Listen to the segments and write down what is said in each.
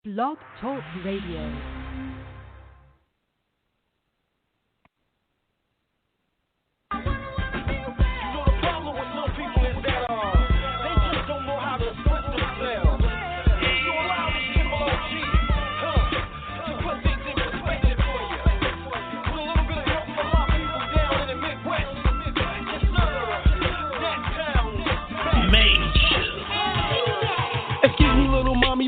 Blog Talk Radio.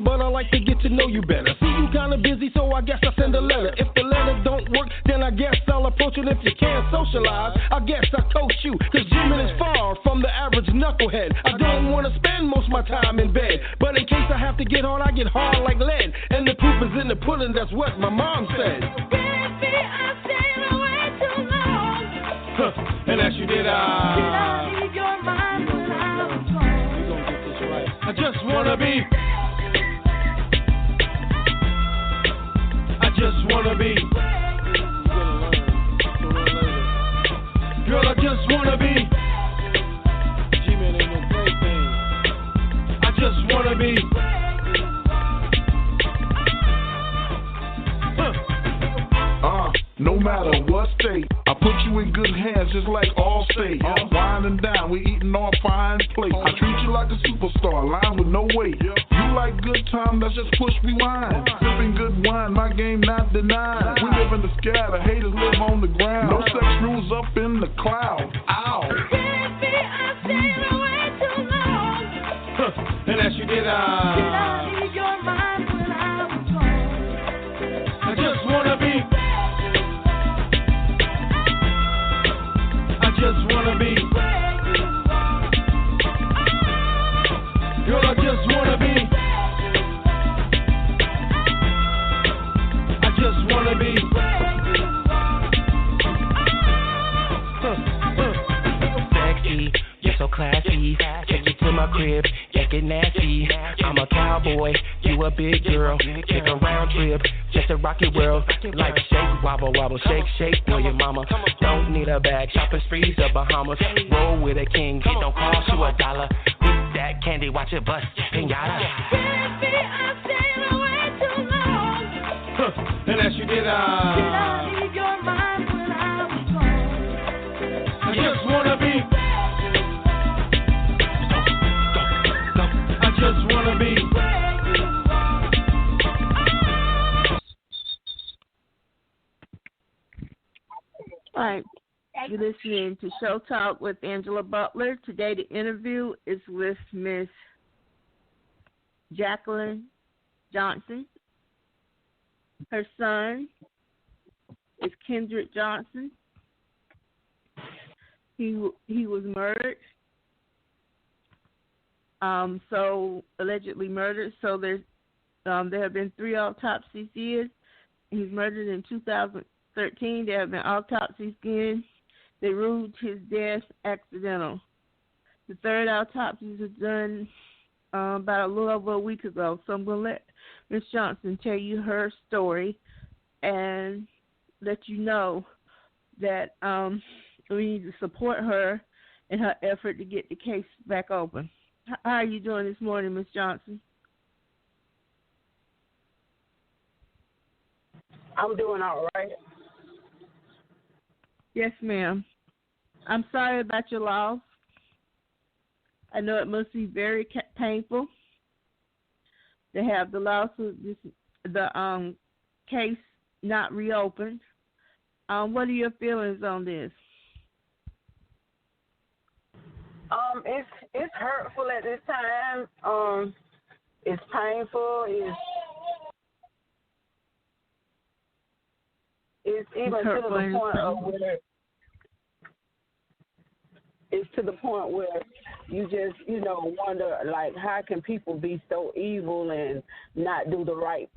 But I like to get to know you better. See, you kinda busy, so I guess I send a letter. If the letter don't work, then I guess I'll approach it. If you can't socialize, I guess I coach you. Cause Jimmy is far from the average knucklehead. I don't wanna spend most of my time in bed, but in case I have to get hard, I get hard like lead. And the proof is in the pudding, that's what my mom said. Baby, I've stayed away too long. And as you did, Did I leave your mind when I was gone? We gonna get this right. I just wanna be. Just wanna be. Girl, I just wanna be. G-Man ain't no plaything. I just wanna be. No matter what state, I put you in good hands just like Allstate. Wine and dine, we eating off fine plates. I treat you like a superstar, line with no weight. You like good time, let's just push rewind. Sipping good wine, my game not denied. We live in the sky, the haters live on the ground. No sex rules up in the clouds. Ow. Baby, I've stayed away too long. And as you did, Did I leave your mind when I was gone? I just wanna be. Just wanna be. Girl, I just wanna be. I just wanna be. Sexy, you're so classy. Take you to my crib, get nasty. I'm a cowboy, you a big girl. Take a round trip, just a rocky world. Like shake, wobble, wobble, shake, shake. Boy, your mama don't need a bag. Shopping sprees of Bahamas. Roll with a king, it don't cost you $1. Eat that candy, watch it bust, pinata. Baby, I've stayed away too long. And as you did, Did I leave your mind when I was gone? I just wanna be. I just wanna be. All right, you're listening to Show Talk with Angela Butler. Today the interview is with Miss Jacqueline Johnson. Her son is Kendrick Johnson. He was murdered. So allegedly murdered. So there have been 3 autopsies. He's murdered in 2013. There have been autopsies again. They ruled his death accidental. The 3rd autopsy was done about a little over a week ago. So I'm going to let Ms. Johnson tell you her story and let you know that we need to support her in her effort to get the case back open. How are you doing this morning, Ms. Johnson? I'm doing all right. Yes, ma'am. I'm sorry about your loss. I know it must be very painful to have the lawsuit, the case not reopened. What are your feelings on this? It's hurtful at this time. It's painful. It's even to the point of where it's to the point where you just, wonder, like, how can people be so evil and not do the right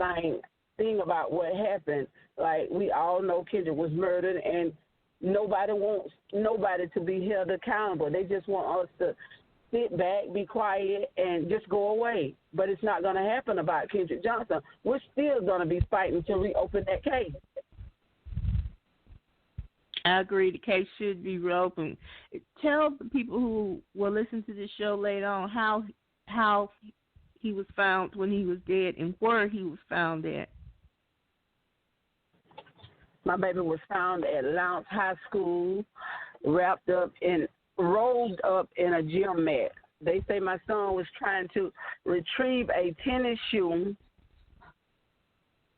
thing about what happened? Like, we all know Kendrick was murdered, and nobody wants nobody to be held accountable. They just want us to sit back, be quiet, and just go away. But it's not going to happen about Kendrick Johnson. We're still going to be fighting to reopen that case. I agree. The case should be reopened. Tell the people who will listen to this show later on how he was found when he was dead and where he was found at? My baby was found at Lounge High School, rolled up in a gym mat. They say my son was trying to retrieve a tennis shoe,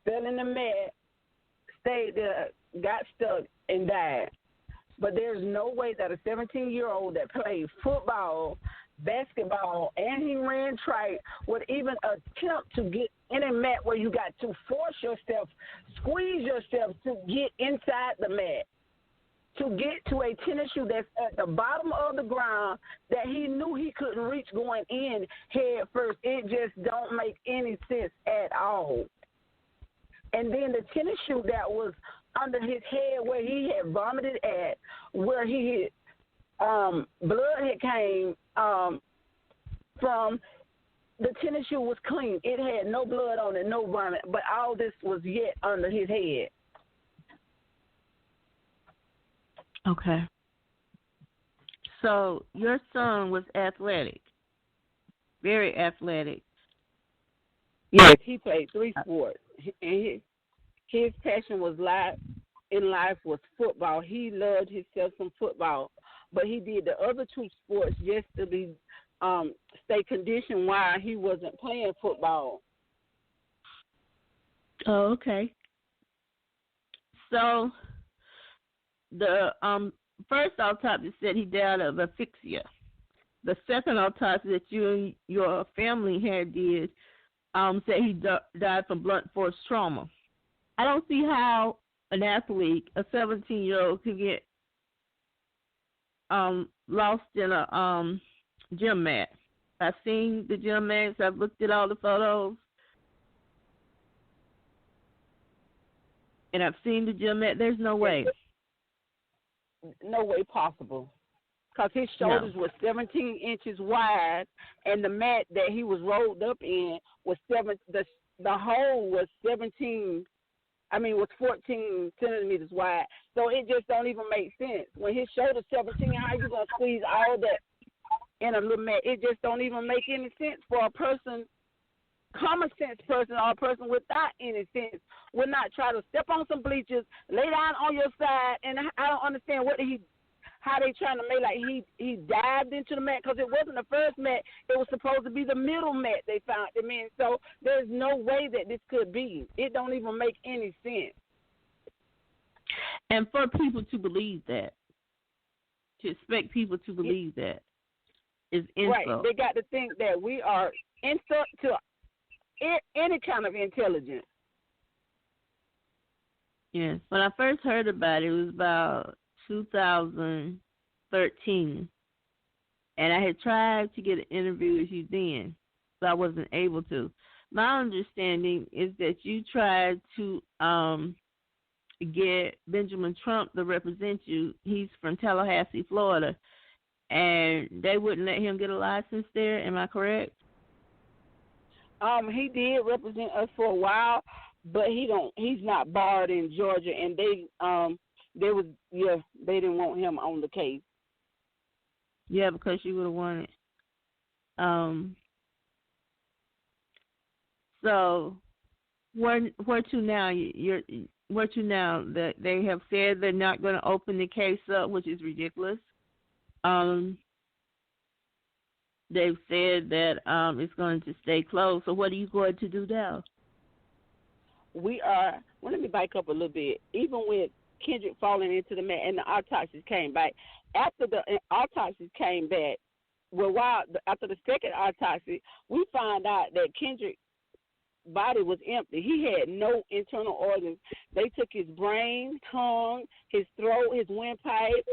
fell in the mat, stayed there, got stuck, and died. But there's no way that a 17-year-old that played football, basketball, and he ran track would even attempt to get in a mat where you got to force yourself, squeeze yourself to get inside the mat, to get to a tennis shoe that's at the bottom of the ground that he knew he couldn't reach going in head first. It just don't make any sense at all. And then the tennis shoe that was under his head where he had vomited at, where he had, blood had came from, the tennis shoe was clean. It had no blood on it, no vomit, but all this was yet under his head. Okay. So your son was athletic, very athletic. Yes, he played 3 sports. And his passion was in life was football. He loved himself some football, but he did the other 2 sports just to be stay conditioned while he wasn't playing football. Oh, okay. So the first autopsy said he died of asphyxia. The second autopsy that you and your family had did said he died from blunt force trauma. I don't see how an athlete, a 17-year-old, could get lost in a gym mat. I've seen the gym mats. I've looked at all the photos. And I've seen the gym mat. There's no way. No way possible. Because his shoulders were 17 inches wide, and the mat that he was rolled up in was the hole was 14 centimeters wide. So it just don't even make sense. When his shoulder's 17, how you going to squeeze all that in a little mat? It just don't even make any sense for a person, common sense person, or a person without any sense would not try to step on some bleachers, lay down on your side, and I don't understand how they trying to make like he dived into the mat, because it wasn't the first mat. It was supposed to be the middle mat they found him in. So there's no way that this could be. It don't even make any sense. And for people to believe that, to expect people to believe that is insult. Right. They got to think that we are insult to any kind of intelligence. Yes. When I first heard about it was about 2013, and I had tried to get an interview with you then, but I wasn't able to. My understanding is that you tried to get Benjamin Trump to represent you. He's from Tallahassee, Florida, and they wouldn't let him get a license there. Am I correct? He did represent us for a while, but he's not barred in Georgia, and they didn't want him on the case. Yeah, because you would have won it. So where to now? Where to now? That they have said they're not going to open the case up, which is ridiculous. They've said that it's going to stay closed. So what are you going to do now? Well, let me back up a little bit. Even with Kendrick falling into the mat and the autopsies came back, after the autopsies came back, after the second autopsy, we found out that Kendrick's body was empty. He had no internal organs. They took his brain, tongue, his throat, his windpipe,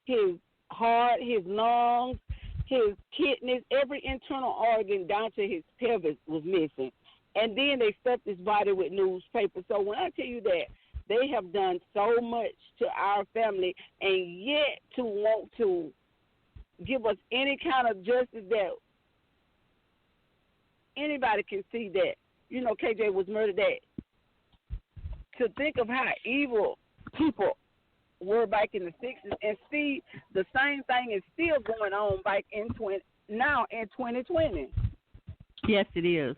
his heart, his lungs, his kidneys, every internal organ down to his pelvis was missing. And then they stuffed his body with newspaper. So when I tell you that they have done so much to our family, and yet to want to give us any kind of justice that anybody can see that, KJ was murdered, that to think of how evil people were back in the 60s and see the same thing is still going on back in 2020. Yes, it is.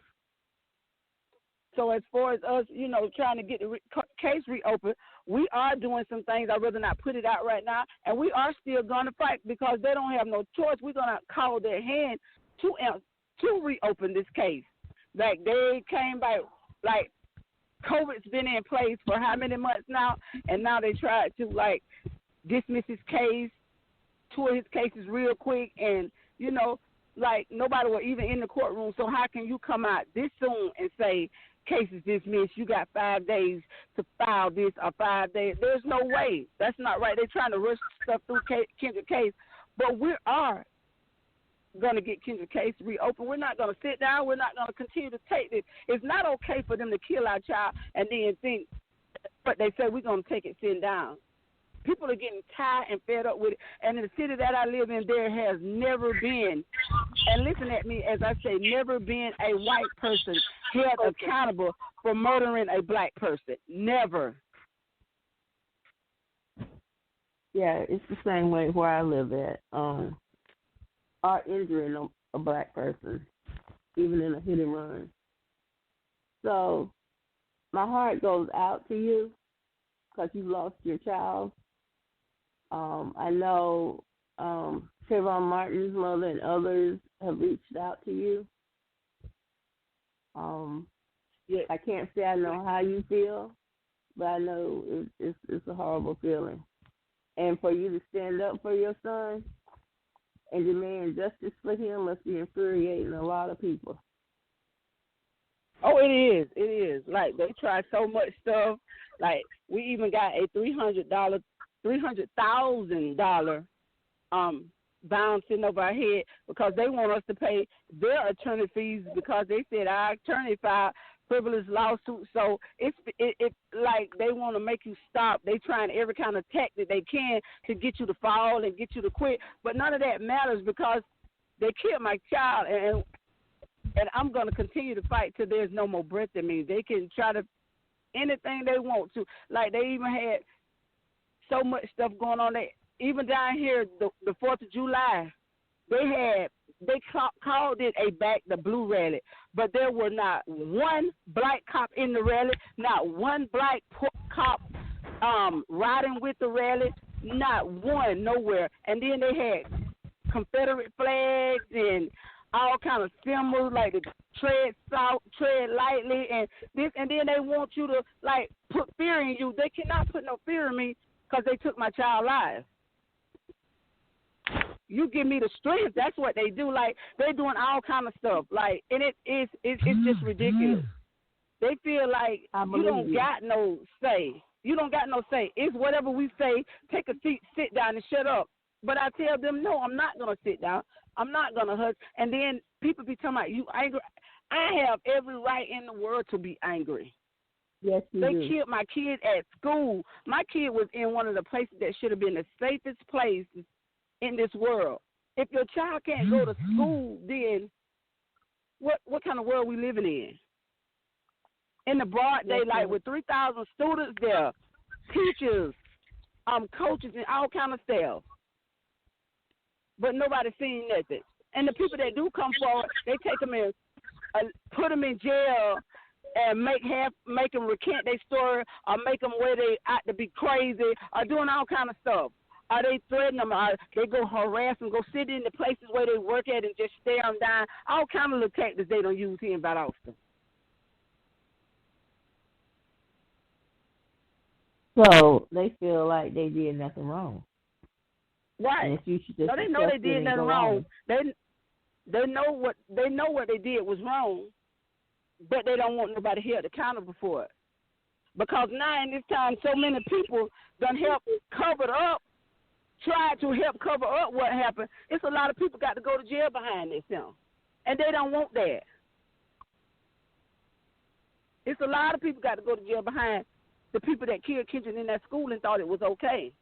So as far as us, trying to get the case reopened, we are doing some things. I'd rather not put it out right now, and we are still going to fight because they don't have no choice. We're going to call their hand to reopen this case. Like, they came by, like, COVID's been in place for how many months now, and now they tried to, like, dismiss his case, two of his cases real quick, and, like, nobody was even in the courtroom. So how can you come out this soon and say, case is dismissed, you got 5 days to file this, or 5 days? There's no way. That's not right. They're trying to rush stuff through Kendra's case. But we are going to get Kendra's case reopened. We're not going to sit down. We're not going to continue to take this. It's not okay for them to kill our child and then think, but they say we're going to take it sitting down. People are getting tired and fed up with it. And in the city that I live in, there has never been, and listen at me as I say, never been a white person held accountable for murdering a black person. Never. Yeah, it's the same way where I live at. Or injuring a black person, even in a hit and run. So my heart goes out to you because you lost your child. I know Trayvon Martin's mother and others have reached out to you. I can't say I know how you feel, but I know it's a horrible feeling. And for you to stand up for your son and demand justice for him must be infuriating a lot of people. Oh, it is. It is. Like, they try so much stuff. Like, we even got a $300,000 bound sitting over our head because they want us to pay their attorney fees because they said our attorney filed frivolous lawsuit. So it's like they want to make you stop. They trying every kind of tactic they can to get you to fall and get you to quit. But none of that matters because they killed my child, and I'm going to continue to fight till there's no more breath in me. They can try to anything they want to. Like, they even had so much stuff going on. Even down here, the 4th of July, they called it a Back the Blue rally, but there were not one black cop in the rally, not one black cop riding with the rally, not one, nowhere. And then they had Confederate flags and all kind of symbols like the tread lightly and this, and then they want you to, like, put fear in you. They cannot put no fear in me because they took my child life. You give me the strength. That's what they do. Like, they're doing all kind of stuff. Like, and it's just ridiculous. They feel like you don't got no say. You don't got no say. It's whatever we say. Take a seat, sit down, and shut up. But I tell them, no, I'm not gonna sit down. I'm not gonna hush. And then people be talking about you angry. I have every right in the world to be angry. Yes, they killed my kid at school. My kid was in one of the places that should have been the safest place in this world. If your child can't go to school, then what kind of world we living in? In the broad daylight with 3,000 students there, teachers, coaches, and all kind of staff. But nobody seen nothing. And the people that do come forward, they take them in, put them in jail, and make them recant their story, or make them where they ought to be crazy, or doing all kind of stuff. Or they threaten them, or they go harass them, go sit in the places where they work at and just stare them down. All kind of little tactics they don't use here in Valdosta. So they feel like they did nothing wrong. Right. No, they know they did nothing wrong. They know what they did was wrong, but they don't want nobody held accountable for it. Because now in this time, so many people done help cover up, tried to help cover up what happened. It's a lot of people got to go to jail behind this now, and they don't want that. It's a lot of people got to go to jail behind the people that killed Kendrick in that school and thought it was okay.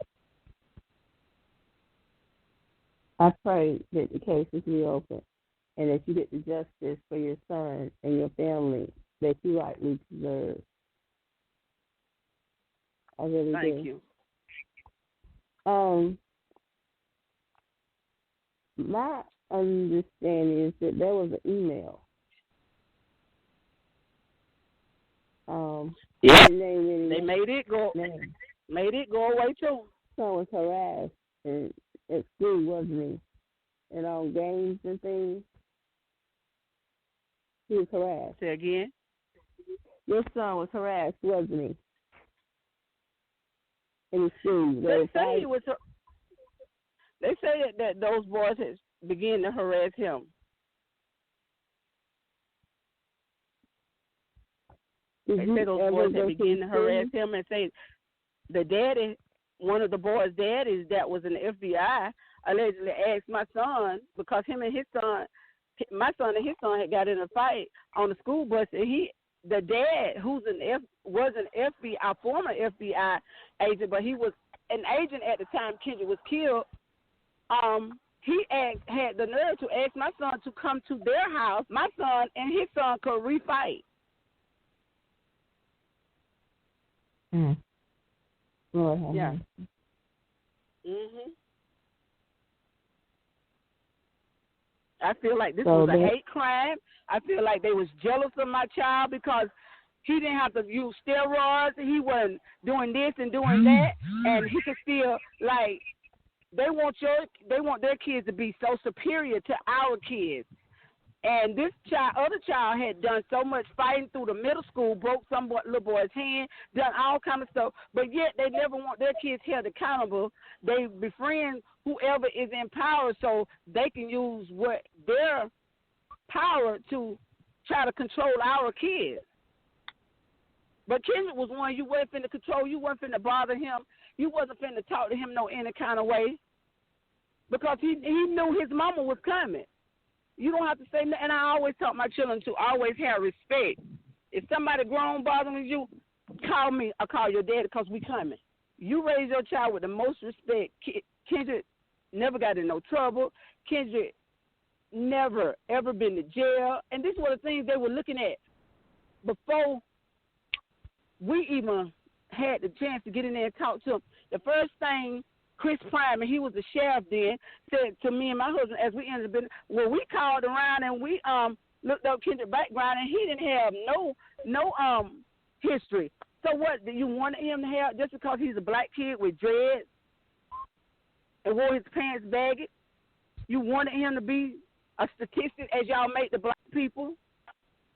I pray that the case is reopened and that you get the justice for your son and your family that you rightly deserve. I really do. Thank you. My understanding is that there was an email Yeah, really they made it go away too. Son was harassed at school, wasn't he? And on games and things, he was harassed. Say again. Your son was harassed, wasn't he? In the school. They say he was. They say that those boys had begun to harass him. They say those boys had begun to harass him and say the daddy, one of the boys' daddies that was in the FBI, allegedly asked my son because my son and his son had got in a fight on the school bus, and the dad, who's was an FBI, former FBI agent, but he was an agent at the time Kendrick was killed. He had the nerve to ask my son to come to their house. My son and his son could refight. Mm. Yeah. I feel like this was a hate crime. I feel like they was jealous of my child because he didn't have to use steroids. He wasn't doing this and doing that, and he could still they want their kids to be so superior to our kids. And this other child had done so much fighting through the middle school, broke some little boy's hand, done all kind of stuff, but yet they never want their kids held accountable. They befriend whoever is in power so they can use their power to try to control our kids. But Kendrick was one you wasn't finna control. You wasn't finna bother him. You wasn't finna talk to him no any kind of way because he knew his mama was coming. You don't have to say nothing. And I always taught my children to always have respect. If somebody grown bothering you, call me or call your daddy because we coming. You raise your child with the most respect. Kendrick never got in no trouble. Kendrick never, ever been to jail. And this were the things they were looking at before we even had the chance to get in there and talk to him. The first thing Chris Prime, and he was the sheriff then, said to me and my husband as we entered the business, well, we called around and we looked up Kendrick's background, and he didn't have no history. So what, do you want him to have just because he's a black kid with dreads and wore his pants baggy? You wanted him to be a statistic as y'all make the black people?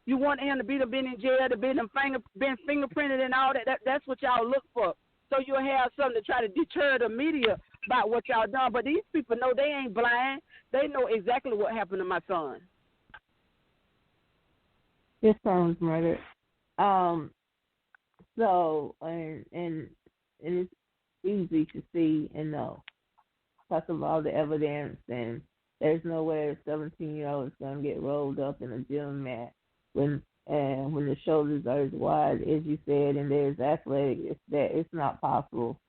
You want him to been in jail, to been fingerprinted and all that. That's what y'all look for. So you'll have something to try to deter the media about what y'all done. But these people know they ain't blind. They know exactly what happened to my son. His son was murdered. So and it's easy to see and know because of all the evidence, and there's no way a 17-year-old is going to get rolled up in a gym mat when the shoulders are as wide as you said, and there's athletic. It's not possible.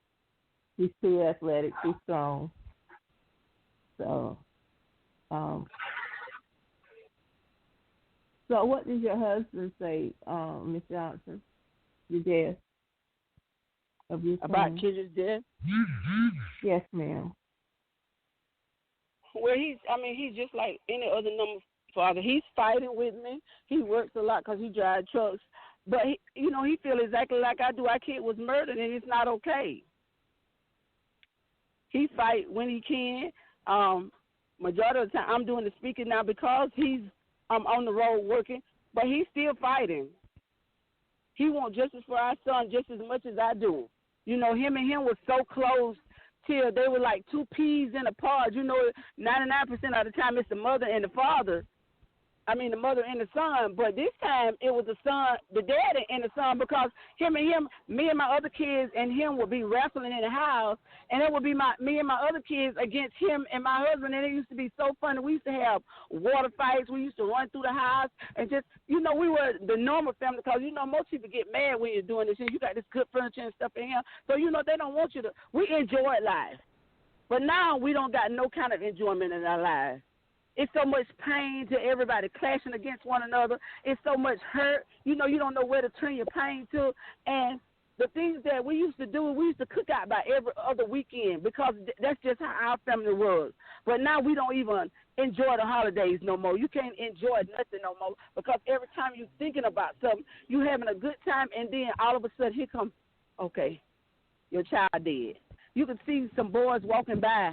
He's too athletic, too strong. So, so what did your husband say, Miss Johnson? Your death of your son? About Kendrick's death? Yes, ma'am. Well, he's just like any other number father. He's fighting with me. He works a lot because he drives trucks. But, he feels exactly like I do. Our kid was murdered, and it's not okay. He fight when he can. Majority of the time, I'm doing the speaking now because he's on the road working, but he's still fighting. He wants justice for our son just as much as I do. Him and him was so close till they were like two peas in a pod. 99% of the time it's the mother and the father. The mother and the son, but this time it was the son, the daddy and the son, because me and my other kids and him would be wrestling in the house, and it would be me and my other kids against him and my husband, and it used to be so funny. We used to have water fights. We used to run through the house, and just, we were the normal family, because, most people get mad when you're doing this, and you got this good furniture and stuff in here, so, they don't want you to, we enjoy life, but now we don't got no kind of enjoyment in our lives. It's so much pain to everybody clashing against one another. It's so much hurt. You don't know where to turn your pain to. And the things that we used to do, we used to cook out by every other weekend because that's just how our family was. But now we don't even enjoy the holidays no more. You can't enjoy nothing no more because every time you're thinking about something, you having a good time, and then all of a sudden here comes, okay, your child dead. You can see some boys walking by,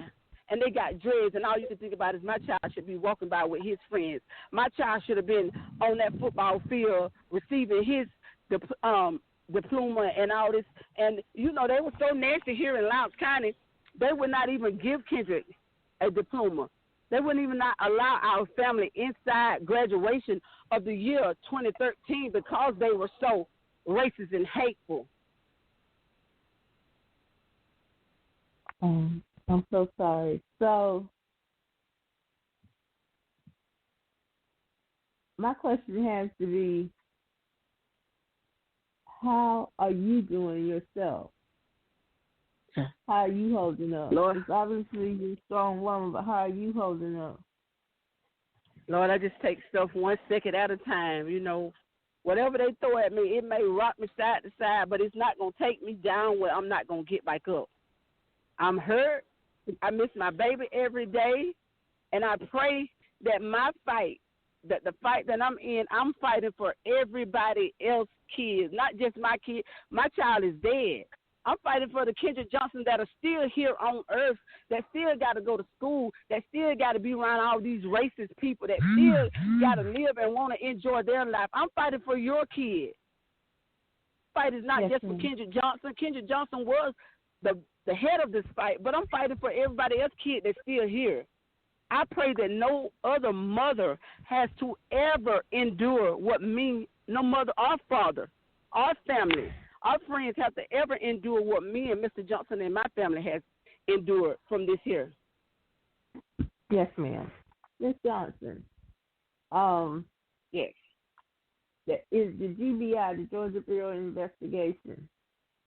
and they got dreads, and all you can think about is my child should be walking by with his friends. My child should have been on that football field receiving his diploma and all this. And, you know, they were so nasty here in Lowndes County, they would not even give Kendrick a diploma. They wouldn't even not allow our family inside graduation of the year 2013 because they were so racist and hateful. I'm so sorry. So my question has to be, how are you doing yourself? How are you holding up? Lord, it's obviously you're a strong woman, but how are you holding up? Lord, I just take stuff 1 second at a time. You know, whatever they throw at me, it may rock me side to side, but it's not going to take me down where I'm not going to get back up. I'm hurt. I miss my baby every day, and I pray that my fight, that the fight that I'm in, I'm fighting for everybody else's kids, not just my kid. My child is dead. I'm fighting for the Kendrick Johnson that are still here on earth, that still got to go to school, that still got to be around all these racist people, that still got to live and want to enjoy their life. I'm fighting for your kid. Fight is not just for Kendrick Johnson. Kendrick Johnson was the head of this fight, but I'm fighting for everybody else's kid that's still here. I pray that no other mother has to ever endure what me, no mother or father, our family, our friends have to ever endure what me and Mr. Johnson and my family has endured from this here. Yes, ma'am. Ms. Johnson, yes. Is the GBI, the Georgia Bureau of Investigation,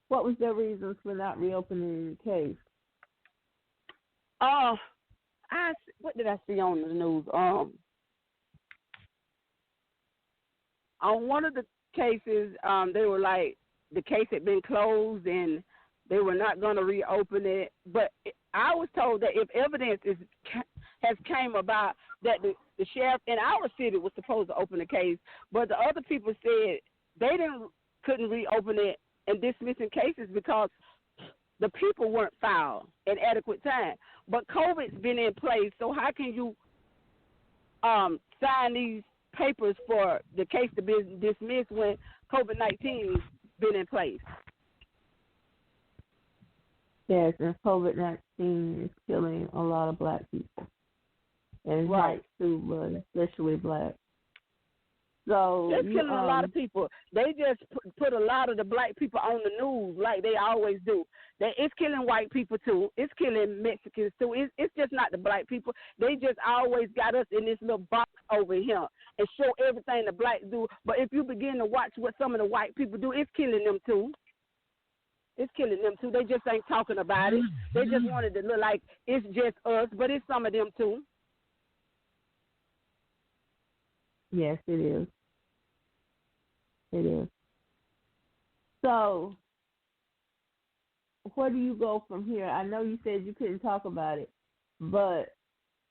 what was their reasons for not reopening the case? What did I see on the news? On one of the cases, they were like, the case had been closed and they were not going to reopen it. But I was told that if evidence has came about that the sheriff in our city was supposed to open the case, but the other people said they couldn't reopen it and dismissing cases because the people weren't filed in adequate time. But COVID's been in place, so how can you sign these papers for the case to be dismissed when COVID-19's been in place? Yes, and COVID-19 is killing a lot of black people. And right. Too, but especially black. So it's killing a lot of people. They just put a lot of the black people on the news like they always do. It's killing white people too. It's killing Mexicans too. It's just not the black people. They just always got us in this little box over here and show everything the blacks do. But if you begin to watch what some of the white people do, it's killing them too. It's killing them too. They just ain't talking about it. They just wanted to look like it's just us, but it's some of them too. Yes, it is. It is. So, where do you go from here? I know you said you couldn't talk about it, but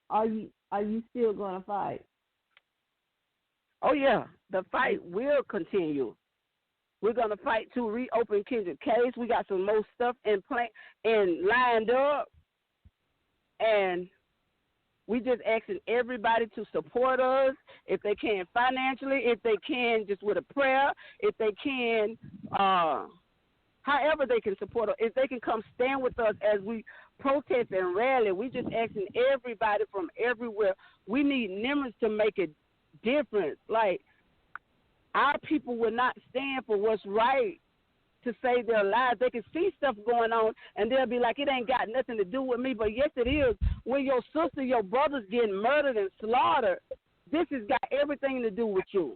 are you still going to fight? Oh yeah, the fight will continue. We're going to fight to reopen Kendrick's case. We got some more stuff in plan and lined up, and we just asking everybody to support us if they can financially, if they can just with a prayer, if they can, however they can support us, if they can come stand with us as we protest and rally. We just asking everybody from everywhere. We need numbers to make a difference. Like, our people will not stand for what's right to save their lives. They can see stuff going on, and they'll be like, it ain't got nothing to do with me. But yes, it is. When your sister, your brother's getting murdered and slaughtered, this has got everything to do with you.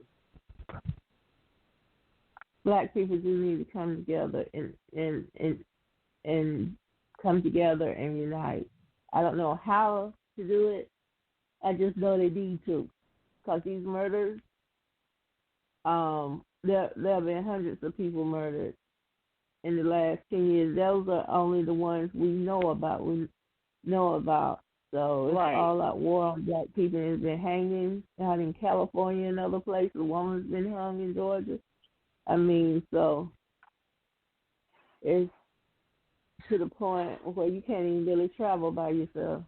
Black people do need to come together and come together and unite. I don't know how to do it. I just know they need to, because these murders, there have been hundreds of people murdered, in the last 10 years. Those are only the ones we know about. So it's all out war on black people. Has been hanging out in California and other places. One has been hung in Georgia. I mean, so it's to the point where you can't even really travel by yourself.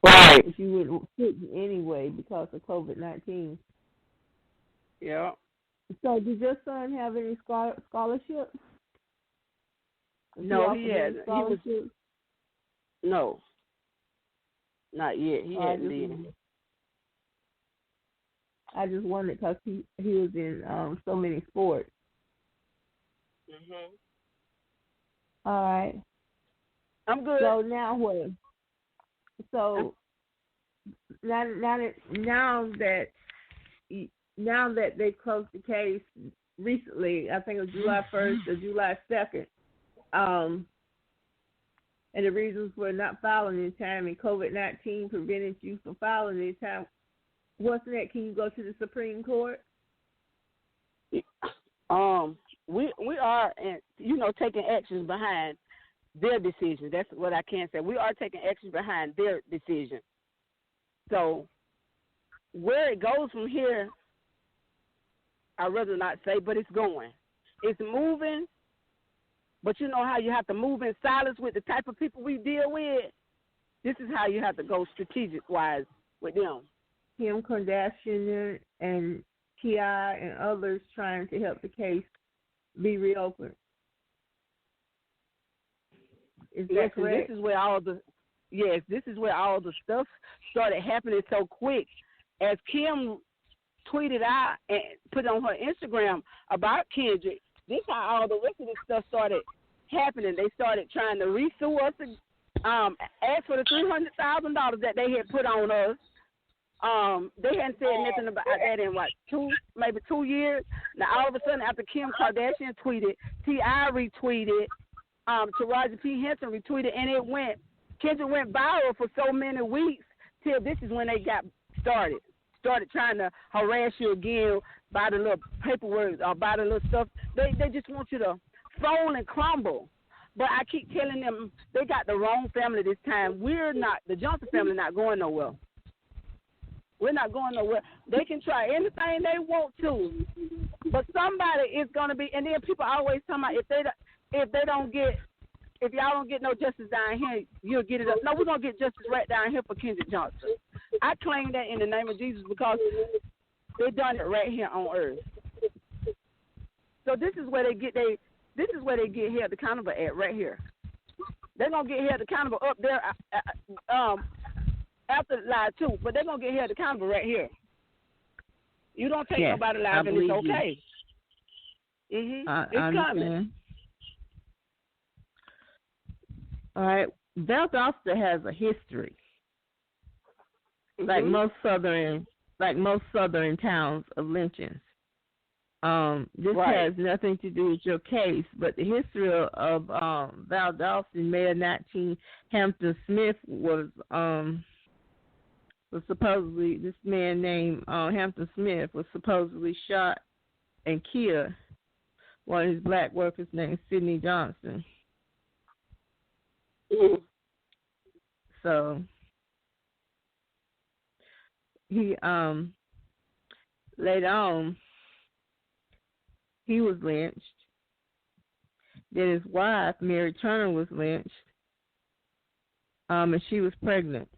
Right. If you wouldn't anyway because of COVID-19. Yeah. So did your son have any scholarships? No, he hasn't. No. Not yet. He hadn't did. I just wondered because he was in so many sports. Mhm. All right. I'm good. So now what? So now that they closed the case recently, I think it was July 1st or July 2nd, and the reasons for not filing in time, and COVID-19 prevented you from filing in time. What's that? Can you go to the Supreme Court? We are, taking actions behind their decision. That's what I can say. We are taking action behind their decision. So where it goes from here, I'd rather not say, but it's going. It's moving. But you know how you have to move in silence with the type of people we deal with? This is how you have to go strategic-wise with them. Kim Kardashian and T.I. and others trying to help the case be reopened. Is that correct? This is where all the stuff started happening so quick. As Kim tweeted out and put on her Instagram about Kendrick, this is how all the rest of this stuff started happening. They started trying to re-sue us, ask for the $300,000 that they had put on us. They hadn't said nothing about that in maybe 2 years. Now all of a sudden, after Kim Kardashian tweeted, T.I. retweeted, Taraji P. Henson retweeted, and Kendrick went viral for so many weeks till this is when they got started trying to harass you again by the little paperwork or by the little stuff. They just want you to fold and crumble. But I keep telling them they got the wrong family this time. The Johnson family not going nowhere. We're not going nowhere. They can try anything they want to, but somebody is going to be. And then people always talking about if y'all don't get no justice down here, you'll get it up. No, we're gonna get justice right down here for Kendrick Johnson. I claim that in the name of Jesus because they done it right here on earth. So this is where they get held accountable at right here. They're gonna get held accountable up there. After lie too, but they're gonna get held accountable right here. You don't take nobody alive, and it's okay. It's coming. All right, Valdosta has a history, like most southern towns of lynchings. This has nothing to do with your case, but the history of Valdosta in May of 19, Hampton Smith was supposedly, this man named Hampton Smith was supposedly shot and killed. One of his black workers named Sidney Johnson. So he later on he was lynched. Then his wife, Mary Turner, was lynched. And she was pregnant.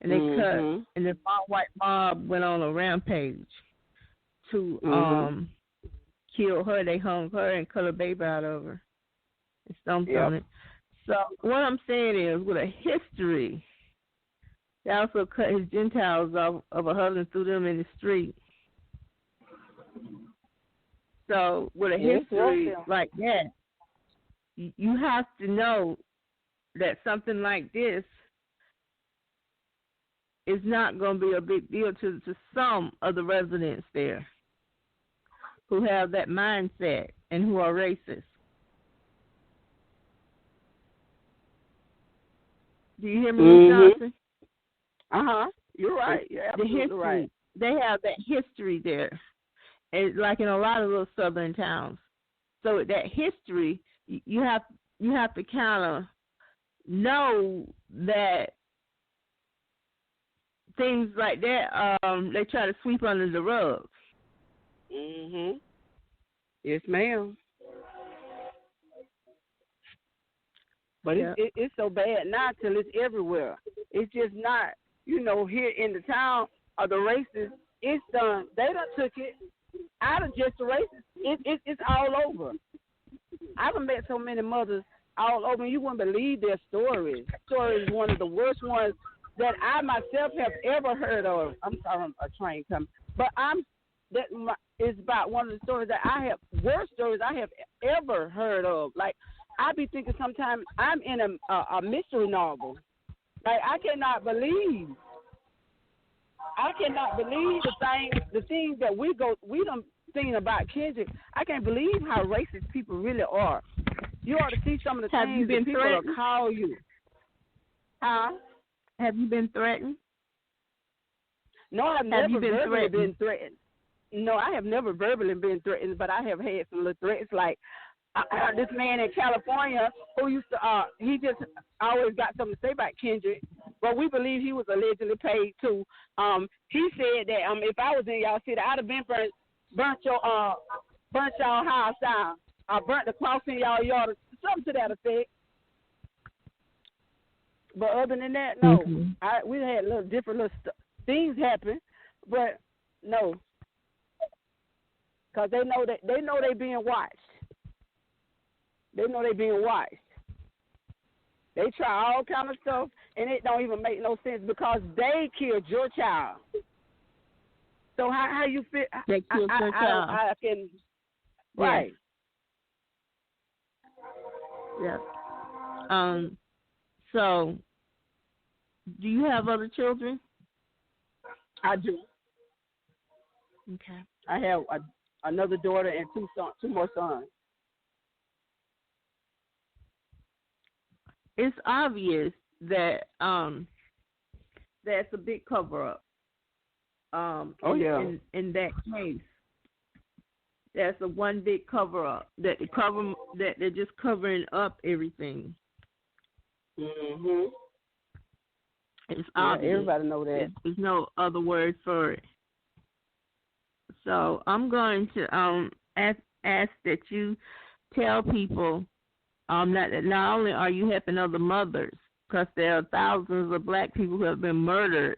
And they cut, and the white mob went on a rampage to kill her. They hung her and cut a baby out of her and stomped on it. So what I'm saying is, with a history, they also cut his Gentiles off of a husband, threw them in the street. So with a history like that, you have to know that something like this is not going to be a big deal to some of the residents there who have that mindset and who are racist. Do you hear me, Ms. Johnson? You're right. You're absolutely right. They have that history there, like in a lot of little southern towns. So that history, you have to kind of know that things like that, they try to sweep under the rug. Mhm. Yes, ma'am. But it's so bad now till it's everywhere. It's just not, here in the town of the racists. It's done. They done took it out of just the racists. It's all over. I've met so many mothers all over. You wouldn't believe their stories. Story is one of the worst ones that I myself have ever heard of. I'm sorry, a train coming, but it's about one of the stories that I have, worst stories I have ever heard of. Like, I be thinking sometimes I'm in a mystery novel. Like, I cannot believe the things that we done seen about Kendrick. I can't believe how racist people really are. You ought to see some of the things that people will call you. Huh? Have you been threatened? No, I've never verbally been threatened. No, I have never verbally been threatened, but I have had some little threats. Like this man in California who used to, he just always got something to say about Kendrick. But we believe he was allegedly paid too. He said that if I was in y'all city, I'd have been burnt your house down. I burnt the cross in y'all yard, something to that effect. But other than that, no. We had different things happen, but no, because they know they're being watched. They know they're being watched. They try all kind of stuff, and it don't even make no sense because they killed your child. So how you feel? They killed your child. I can, right. Yes. So, do you have other children? I do. Okay. I have another daughter and two more sons. It's obvious that that's a big cover up. In that case, that's a one big cover up. That they're just covering up everything. Mhm. It's obvious. Everybody know that. There's no other word for it. So I'm going to ask that you tell people that not only are you helping other mothers, because there are thousands of black people who have been murdered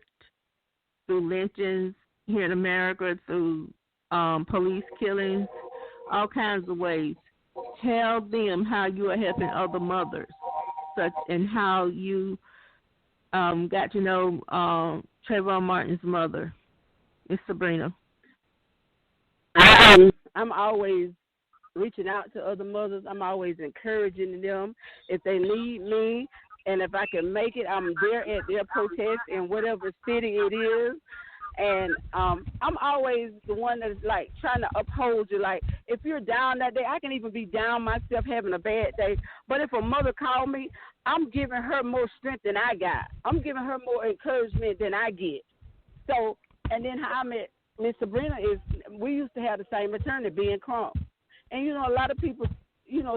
through lynchings here in America, through police killings, all kinds of ways. Tell them how you are helping other mothers, and how you got to know Trayvon Martin's mother, Miss Sabrina. I'm always reaching out to other mothers. I'm always encouraging them. If they need me, and if I can make it, I'm there at their protest in whatever city it is. And I'm always the one that's like trying to uphold you. Like, if you're down that day, I can even be down myself having a bad day. But if a mother called me, I'm giving her more strength than I got. I'm giving her more encouragement than I get. So, and then how I met Miss Sabrina is, we used to have the same attorney, being Crump. And, a lot of people,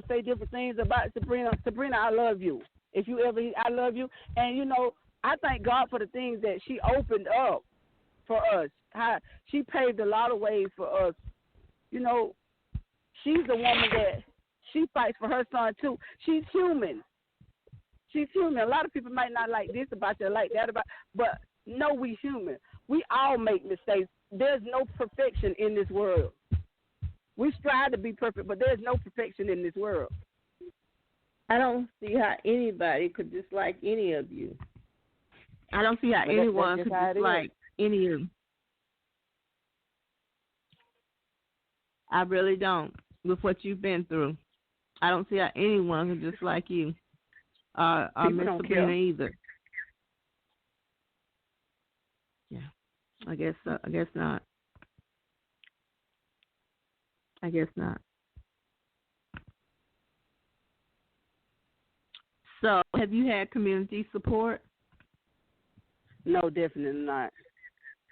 say different things about Sabrina. Sabrina, I love you. If you ever, I love you. And, I thank God for the things that she opened up for us. How she paved a lot of ways for us. She's a woman that she fights for her son, too. She's human. She's human. A lot of people might not like this about you, like that about, but no, we human. We all make mistakes. There's no perfection in this world. We strive to be perfect, but there's no perfection in this world. I don't see how anybody could dislike any of you. I don't see how anyone could dislike any of you. I really don't. With what you've been through, I don't see how anyone could dislike you. Miss Sabrina either. Yeah, I guess not. I guess not. So, have you had community support? No, definitely not.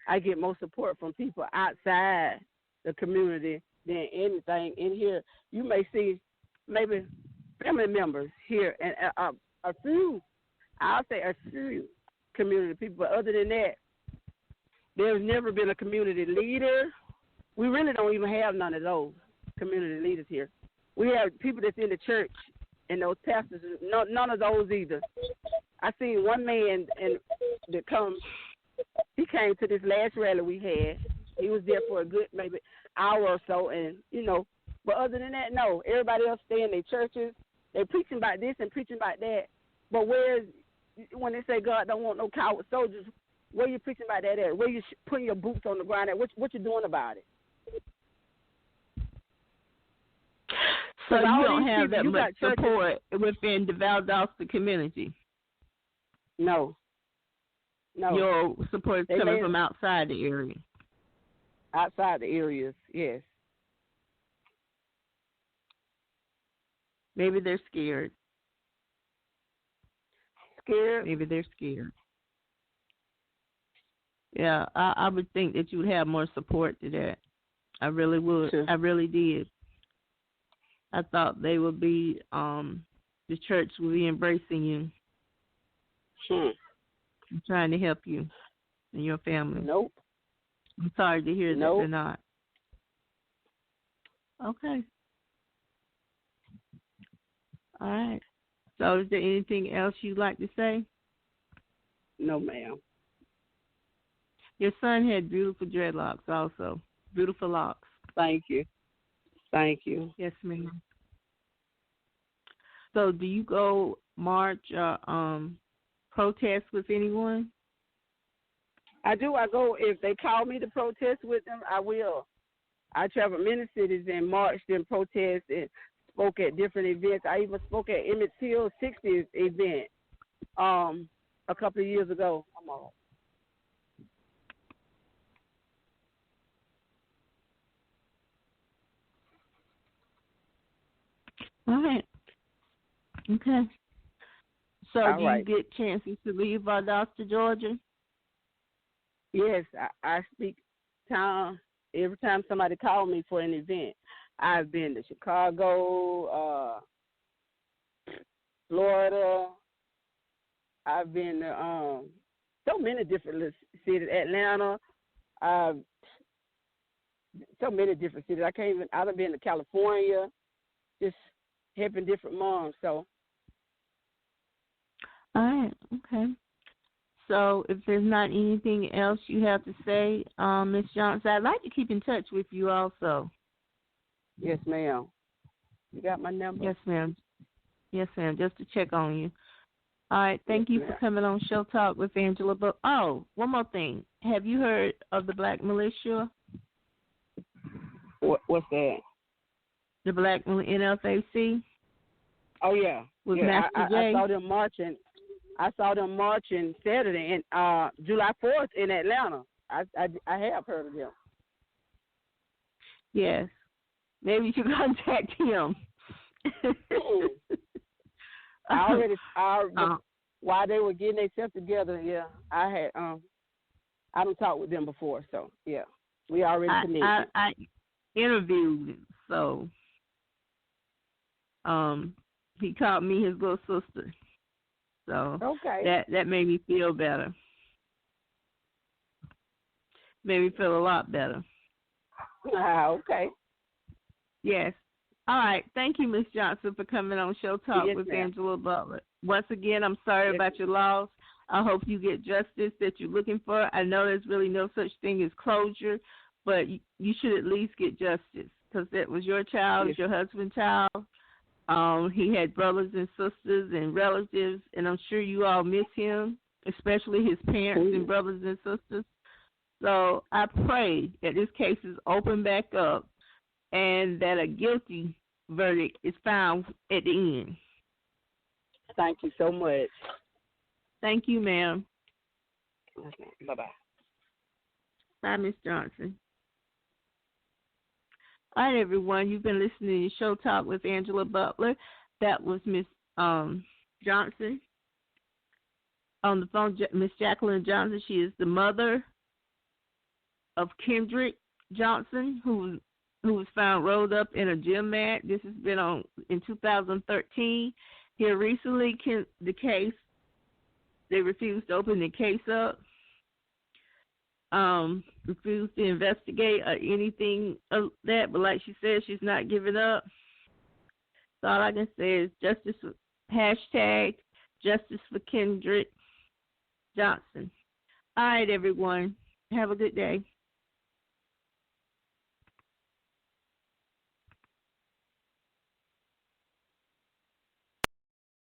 I get more support from people outside the community than anything in here. You may see maybe family members here and a few, I'll say a few community people. But other than that, there's never been a community leader. We really don't even have none of those community leaders here. We have people that's in the church and those pastors. None of those either. I seen one man that comes. He came to this last rally we had. He was there for a good maybe hour or so, and But other than that, no. Everybody else stay in their churches. They preaching about this and preaching about that. But when they say God don't want no coward soldiers, where you preaching about that at? Where you putting your boots on the ground at? What you doing about it? So you don't have that much support within the Valdosta community? No. Your support is coming from outside the area? Outside the areas, yes. Maybe they're scared. Scared? Maybe they're scared. Yeah, I would think that you would have more support to that. I really would. Sure. I really did. I thought they would be, the church would be embracing you. Sure. I'm trying to help you and your family. Nope. I'm sorry to hear that they're not. Okay. All right. So is there anything else you'd like to say? No, ma'am. Your son had beautiful dreadlocks also. Beautiful locks. Thank you. Thank you. Yes, ma'am. So do you go march or protest with anyone? I do. I go. If they call me to protest with them, I will. I travel many cities and marched and protest and spoke at different events. I even spoke at Emmett Till's 60th event a couple of years ago. I'm all. All right. Okay. So All do right. you get chances to leave Valdosta, Georgia? Yes, I speak town every time somebody calls me for an event. I've been to Chicago, Florida. I've been to so many different cities. Atlanta. So many different cities. I've been to California, just helping different moms. So. All right. Okay. So if there's not anything else you have to say, Ms. Johnson, I'd like to keep in touch with you also. Yes, ma'am. You got my number? Yes, ma'am. Yes, ma'am, just to check on you. All right. Thank you for coming on Show Talk with Angela. Oh, one more thing. Have you heard of the Black Militia? What's that? The Black NFAC? Oh, yeah. With yeah, Master J? I saw them marching. I saw them marching Saturday and July 4th in Atlanta. I have heard of them. Yes. Maybe you should contact him. While they were getting themselves together, yeah, I done talked with them before, so yeah, we already connected. I interviewed him, so he called me his little sister. So okay. that made me feel better. Made me feel a lot better. Okay. Yes. All right. Thank you, Ms. Johnson, for coming on Show Talk with ma'am. Angela Butler. Once again, I'm sorry about your loss. I hope you get justice that you're looking for. I know there's really no such thing as closure, but you should at least get justice because that was your child, your husband's child. He had brothers and sisters and relatives, and I'm sure you all miss him, especially his parents and brothers and sisters. So I pray that this case is opened back up and that a guilty verdict is found at the end. Thank you so much. Thank you, ma'am. Okay. Bye-bye. Bye, Ms. Johnson. All right, everyone. You've been listening to Show Talk with Angela Butler. That was Ms. Johnson. On the phone, Ms. Jacqueline Johnson. She is the mother of Kendrick Johnson, who who was found rolled up in a gym mat. This has been in 2013. Here recently, the case, they refused to open the case up, refused to investigate or anything of that. But like she said, she's not giving up. So all I can say is hashtag justice for Kendrick Johnson. All right, everyone. Have a good day.